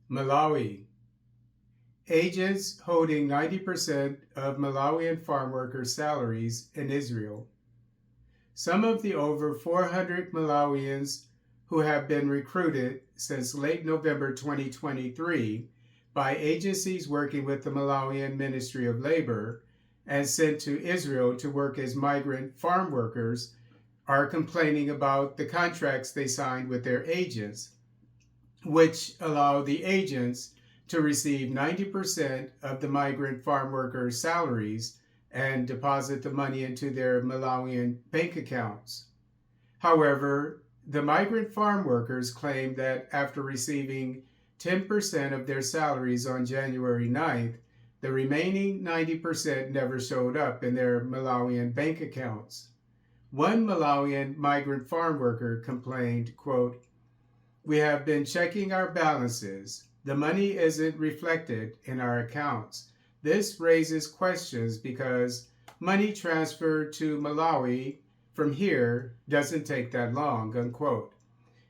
Malawi. Agents holding 90% of Malawian farm workers' salaries in Israel. Some of the over 400 Malawians who have been recruited since late November 2023 by agencies working with the Malawian Ministry of Labor and sent to Israel to work as migrant farm workers are complaining about the contracts they signed with their agents, which allow the agents to receive 90% of the migrant farm workers' salaries and deposit the money into their Malawian bank accounts. However, the migrant farm workers claim that after receiving 10% of their salaries on January 9th, the remaining 90% never showed up in their Malawian bank accounts. One Malawian migrant farm worker complained, quote, "We have been checking our balances. The money isn't reflected in our accounts. This raises questions because money transferred to Malawi from here doesn't take that long," unquote.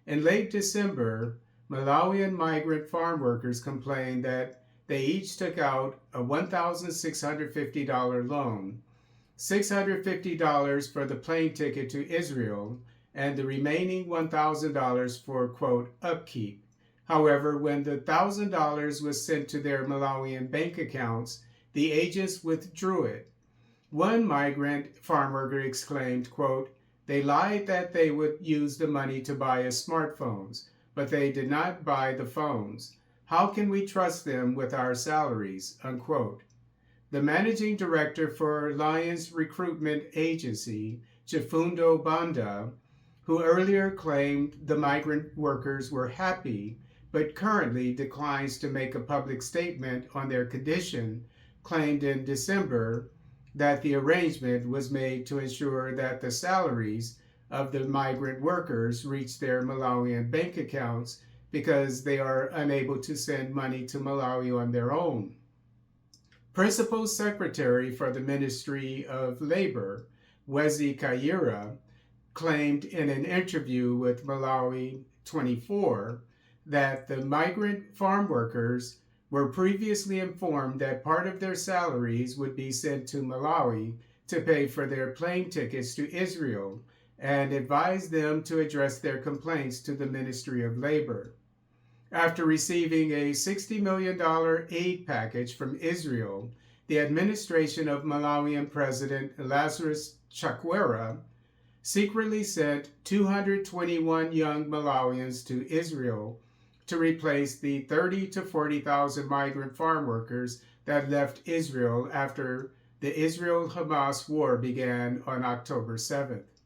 In late December, Malawian migrant farm workers complained that they each took out a $1,650 loan, $650 for the plane ticket to Israel, and the remaining $1,000 for, quote, upkeep. However, when the $1,000 was sent to their Malawian bank accounts, the agents withdrew it. One migrant farm worker exclaimed, quote, "They lied that they would use the money to buy us smartphones, but they did not buy the phones. How can we trust them with our salaries?" unquote. The managing director for Lions Recruitment Agency, Chifundo Banda, who earlier claimed the migrant workers were happy, but currently declines to make a public statement on their condition, claimed in December that the arrangement was made to ensure that the salaries of the migrant workers reach their Malawian bank accounts because they are unable to send money to Malawi on their own. Principal Secretary for the Ministry of Labor, Wezi Kayira, claimed in an interview with Malawi 24 that the migrant farm workers were previously informed that part of their salaries would be sent to Malawi to pay for their plane tickets to Israel and advised them to address their complaints to the Ministry of Labor. After receiving a $60 million aid package from Israel, the administration of Malawian President Lazarus Chakwera secretly sent 221 young Malawians to Israel to replace the 30,000 to 40,000 migrant farm workers that left Israel after the Israel-Hamas war began on October 7th.